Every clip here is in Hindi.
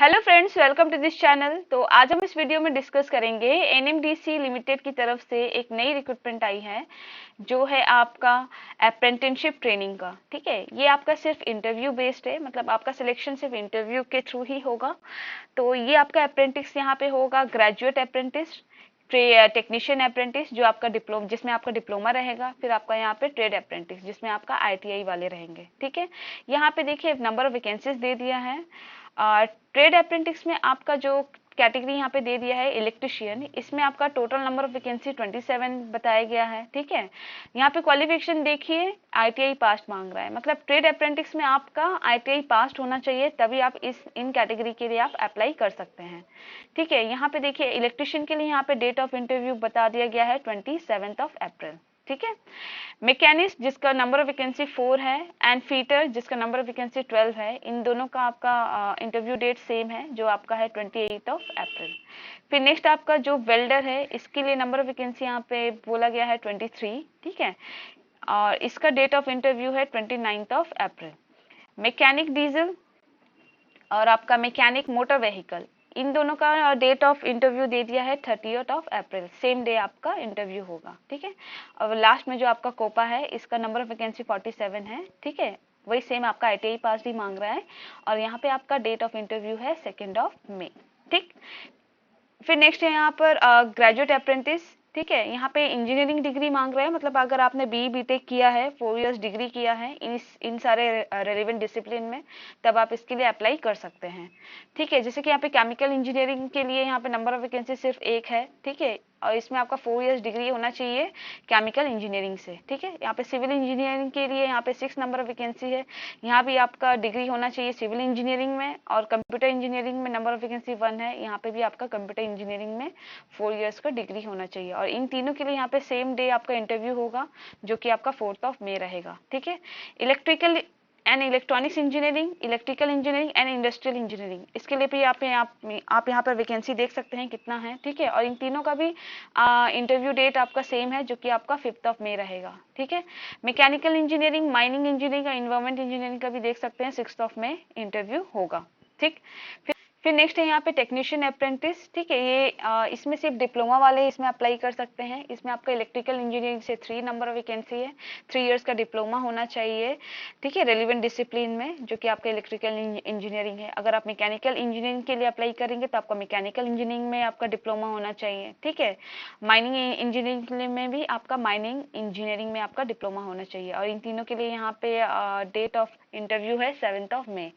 Hello friends, welcome to this channel. तो आज हम इस वीडियो में डिस्कस करेंगे एनएमडीसी लिमिटेड की तरफ से एक नई रिक्रूटमेंट आई है जो है आपका अप्रेंटिसशिप ट्रेनिंग का। ठीक है, ये आपका सिर्फ इंटरव्यू बेस्ड है, मतलब आपका सिलेक्शन सिर्फ इंटरव्यू के थ्रू ही होगा। तो ये आपका अप्रेंटिस यहाँ पे होगा ग्रेजुएट अप्रेंटिस, टेक्नीशियन अप्रेंटिस जो आपका डिप्लोमा, जिसमें आपका डिप्लोमा रहेगा, फिर आपका यहाँ पे ट्रेड अप्रेंटिस जिसमें आपका आईटीआई वाले रहेंगे। ठीक है, यहाँ पे देखिए नंबर ऑफ वैकेंसीज दे दिया है। ट्रेड अप्रेंटिस में आपका जो कैटेगरी यहाँ पे दे दिया है इलेक्ट्रिशियन, इसमें आपका टोटल नंबर ऑफ वैकेंसी 27 बताया गया है। ठीक है, यहाँ पे क्वालिफिकेशन देखिए आईटीआई पास मांग रहा है, मतलब ट्रेड अप्रेंटिस में आपका आईटीआई पास होना चाहिए, तभी आप इन कैटेगरी के लिए आप अप्लाई कर सकते हैं। ठीक है, यहाँ पे देखिए इलेक्ट्रिशियन के लिए यहाँ पे डेट ऑफ इंटरव्यू बता दिया गया है 27 अप्रैल। ठीक है, मैकेनिस्ट जिसका नंबर ऑफ वैकेंसी 4 है एंड फीटर जिसका नंबर ऑफ वैकेंसी 12 है, इन दोनों का आपका इंटरव्यू डेट सेम है जो आपका है 28 अप्रैल। फिर नेक्स्ट आपका जो वेल्डर है, इसके लिए नंबर ऑफ वैकेंसी यहाँ पे बोला गया है 23। ठीक है, और इसका डेट ऑफ इंटरव्यू है 29 अप्रैल। मैकेनिक डीजल और आपका मैकेनिक मोटर व्हीकल, इन दोनों का डेट ऑफ इंटरव्यू दे दिया है 30 अप्रैल, सेम डे आपका इंटरव्यू होगा। ठीक है, और लास्ट में जो आपका कोपा है, इसका नंबर ऑफ वैकेंसी 47 है। ठीक है, वही सेम आपका आईटीआई पास भी मांग रहा है, और यहाँ पे आपका डेट ऑफ इंटरव्यू है 2 मई। ठीक, फिर नेक्स्ट है यहाँ पर ग्रेजुएट अप्रेंटिस। ठीक है, यहाँ पे इंजीनियरिंग डिग्री मांग रहे हैं, मतलब अगर आपने बी बीटेक किया है, 4 इयर्स डिग्री किया है इन सारे रेलेवेंट डिसिप्लिन में, तब आप इसके लिए अप्लाई कर सकते हैं। ठीक है, जैसे कि यहाँ पे केमिकल इंजीनियरिंग के लिए यहाँ पे नंबर ऑफ वैकेंसी सिर्फ एक है। ठीक है, और इसमें आपका 4 इयर्स डिग्री होना चाहिए केमिकल इंजीनियरिंग से। ठीक है, यहाँ पे सिविल इंजीनियरिंग के लिए यहाँ पे 6 नंबर ऑफ वैकेंसी है, यहाँ भी आपका डिग्री होना चाहिए सिविल इंजीनियरिंग में, और कंप्यूटर इंजीनियरिंग में नंबर ऑफ वैकेंसी 1 है, यहाँ पे भी आपका कंप्यूटर इंजीनियरिंग में 4 इयर्स का डिग्री होना चाहिए। और इन तीनों के लिए यहाँ पे सेम डे आपका इंटरव्यू होगा जो कि आपका 4 मई रहेगा। ठीक है, electrical and electronics engineering, electrical engineering and industrial engineering, इसके लिए भी आप यहाँ पर वैकेंसी देख सकते हैं कितना है। ठीक है, और इन तीनों का भी इंटरव्यू डेट आपका सेम है जो कि आपका 5 मई रहेगा। ठीक है, मैकेनिकल इंजीनियरिंग, माइनिंग इंजीनियरिंग और इन्वायरमेंट इंजीनियरिंग का भी देख सकते हैं 6 मई इंटरव्यू होगा। ठीक, फिर नेक्स्ट है यहाँ पे टेक्नीशियन अप्रेंटिस। ठीक है, ये इसमें सिर्फ डिप्लोमा वाले इसमें अप्लाई कर सकते हैं। इसमें आपका इलेक्ट्रिकल इंजीनियरिंग से 3 नंबर ऑफ वैकेंसी है, 3 इयर्स का डिप्लोमा होना चाहिए। ठीक है, रेलिवेंट डिसिप्लिन में जो कि आपका इलेक्ट्रिकल इंजीनियरिंग है। अगर आप मैकेनिकल इंजीनियरिंग के लिए अप्लाई करेंगे तो आपका मैकेनिकल इंजीनियरिंग में आपका डिप्लोमा होना चाहिए। ठीक है, माइनिंग इंजीनियरिंग में भी आपका माइनिंग इंजीनियरिंग में आपका डिप्लोमा होना चाहिए, और इन तीनों के लिए यहाँ पे डेट ऑफ इंटरव्यू है 7 मई।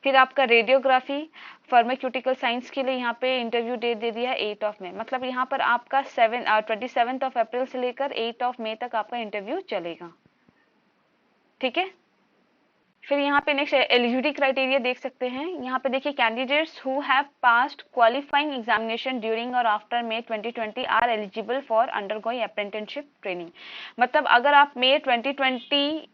फिर आपका रेडियोग्राफी, फार्मास्यूटिकल साइंस के लिए यहाँ पे इंटरव्यू डेट दे दिया है 8 मई, मतलब यहाँ पर आपका 27 अप्रैल से लेकर 8 मई तक आपका इंटरव्यू चलेगा। ठीक है, फिर यहाँ पे नेक्स्ट एलिजिबिलिटी क्राइटेरिया देख सकते हैं। यहाँ पे देखिए candidates who have passed qualifying examination during और after May 2020 are eligible for undergoing apprenticeship training, मतलब अगर आप मई 2020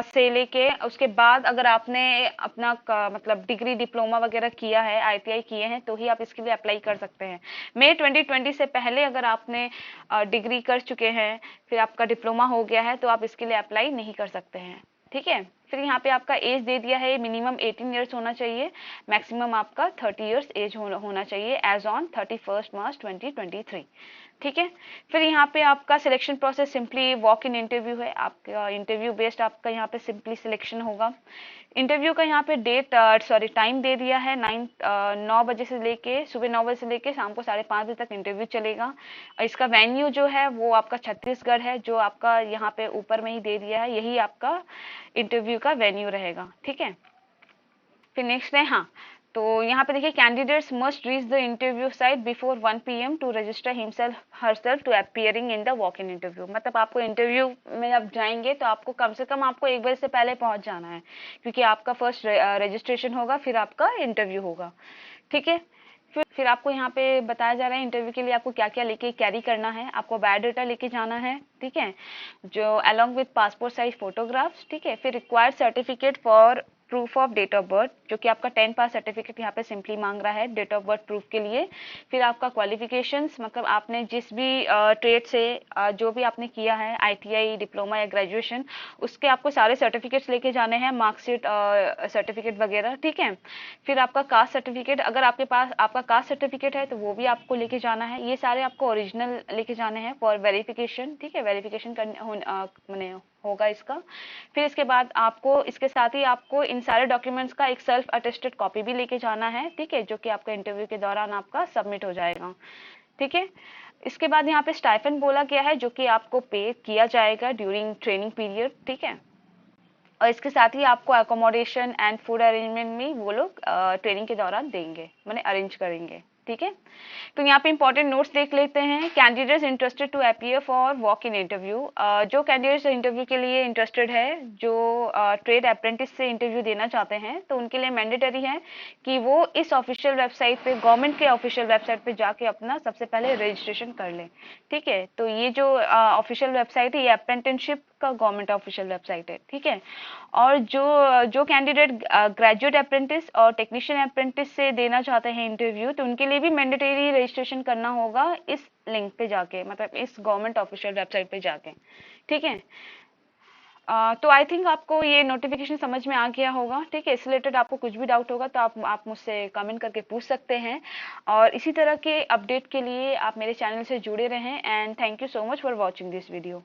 से लेके उसके बाद अगर आपने अपना मतलब डिग्री डिप्लोमा वगैरह किया है, आईटीआई किए हैं, तो ही आप इसके लिए अप्लाई कर सकते हैं। मई 2020 से पहले अगर आपने डिग्री कर चुके हैं, फिर आपका डिप्लोमा हो गया है, तो आप इसके लिए अप्लाई नहीं कर सकते हैं। ठीक है, फिर यहाँ पे आपका एज दे दिया है, मिनिमम 18 इयर्स होना चाहिए, मैक्सिमम आपका 30 इयर्स एज होना चाहिए एज ऑन 31 मार्च 2023। ठीक है, फिर यहाँ पे आपका selection process simply walk in interview है, आपका इंटरव्यू बेस्ड आपका यहाँ पे सिंपली सिलेक्शन होगा। इंटरव्यू का यहाँ पे टाइम दे दिया है 9 बजे से लेके सुबह 9 बजे से लेके शाम को 5:30 बजे तक इंटरव्यू चलेगा। इसका वेन्यू जो है वो आपका छत्तीसगढ़ है, जो आपका यहाँ पे ऊपर में ही दे दिया है, यही आपका इंटरव्यू का वेन्यू रहेगा। ठीक है, फिर नेक्स्ट है, हाँ, तो यहाँ पे देखिए candidates must reach the interview site before 1 PM to register himself herself to appearing in the walk in interview, मतलब आपको इंटरव्यू में आप जाएंगे तो आपको कम से कम आपको 1 बजे से पहले पहुंच जाना है, क्योंकि आपका फर्स्ट रजिस्ट्रेशन होगा, फिर आपका इंटरव्यू होगा। ठीक है, फिर आपको यहाँ पे बताया जा रहा है इंटरव्यू के लिए आपको क्या क्या लेके कैरी करना है। आपको बायोडाटा लेके जाना है, ठीक है, जो along with passport size photographs. ठीक है, फिर required certificate for proof of date of birth, जो कि आपका 10 पास सर्टिफिकेट यहाँ पे सिंपली मांग रहा है डेट ऑफ बर्थ प्रूफ के लिए। फिर आपका क्वालिफिकेशंस, मतलब आपने जिस भी ट्रेड से जो भी आपने किया है, ITI, डिप्लोमा या ग्रेजुएशन, उसके आपको सारे सर्टिफिकेट्स लेके जाने हैं, मार्कशीट, सर्टिफिकेट वगैरह, ठीक है। फिर आपका कास्ट सर्टिफिकेट, अगर आपके पास आपका कास्ट सर्टिफिकेट है तो वो भी आपको लेके जाना है। ये सारे आपको ओरिजिनल लेके जाने हैं फॉर वेरिफिकेशन, ठीक है। वेरिफिकेशन करने होगा इसका। फिर इसके बाद आपको इसके साथ ही आपको इन सारे डॉक्यूमेंट्स का एक सेल्फ अटेस्टेड कॉपी भी लेके जाना है, ठीक है, जो कि आपका इंटरव्यू के दौरान आपका सबमिट हो जाएगा, ठीक है। इसके बाद यहाँ पे स्टाइपेंड बोला गया है, जो कि आपको पे किया जाएगा ड्यूरिंग ट्रेनिंग पीरियड, ठीक है। और इसके साथ ही आपको अकोमोडेशन एंड फूड अरेंजमेंट भी वो लोग ट्रेनिंग के दौरान देंगे, माने अरेंज करेंगे, ठीक है। तो यहाँ पे इंपॉर्टेंट नोट्स देख लेते हैं। Candidates interested to appear for walk in interview, जो कैंडिडेट्स इंटरव्यू के लिए इंटरेस्टेड है, जो ट्रेड अप्रेंटिस से इंटरव्यू देना चाहते हैं, तो उनके लिए मैंडेटरी है कि वो इस ऑफिशियल वेबसाइट पे, गवर्नमेंट के ऑफिशियल वेबसाइट पे जाके अपना सबसे पहले रजिस्ट्रेशन कर लें, ठीक है। तो ये जो ऑफिशियल वेबसाइट है, ये अप्रेंटिसशिप का गवर्नमेंट ऑफिशियल वेबसाइट है, ठीक है। और जो जो कैंडिडेट ग्रेजुएट अप्रेंटिस और टेक्नीशियन अप्रेंटिस से देना चाहते हैं इंटरव्यू, तो उनके लिए भी मैंडेटरी रजिस्ट्रेशन करना होगा इस लिंक पे जाके, मतलब इस गवर्नमेंट ऑफिशियल वेबसाइट पे जाके, ठीक है। तो आई थिंक आपको ये नोटिफिकेशन समझ में आ गया होगा, ठीक है। इस रिलेटेड आपको कुछ भी डाउट होगा तो आप मुझसे कमेंट करके पूछ सकते हैं। और इसी तरह के अपडेट के लिए आप मेरे चैनल से जुड़े रहें, and thank you so much for watching this video.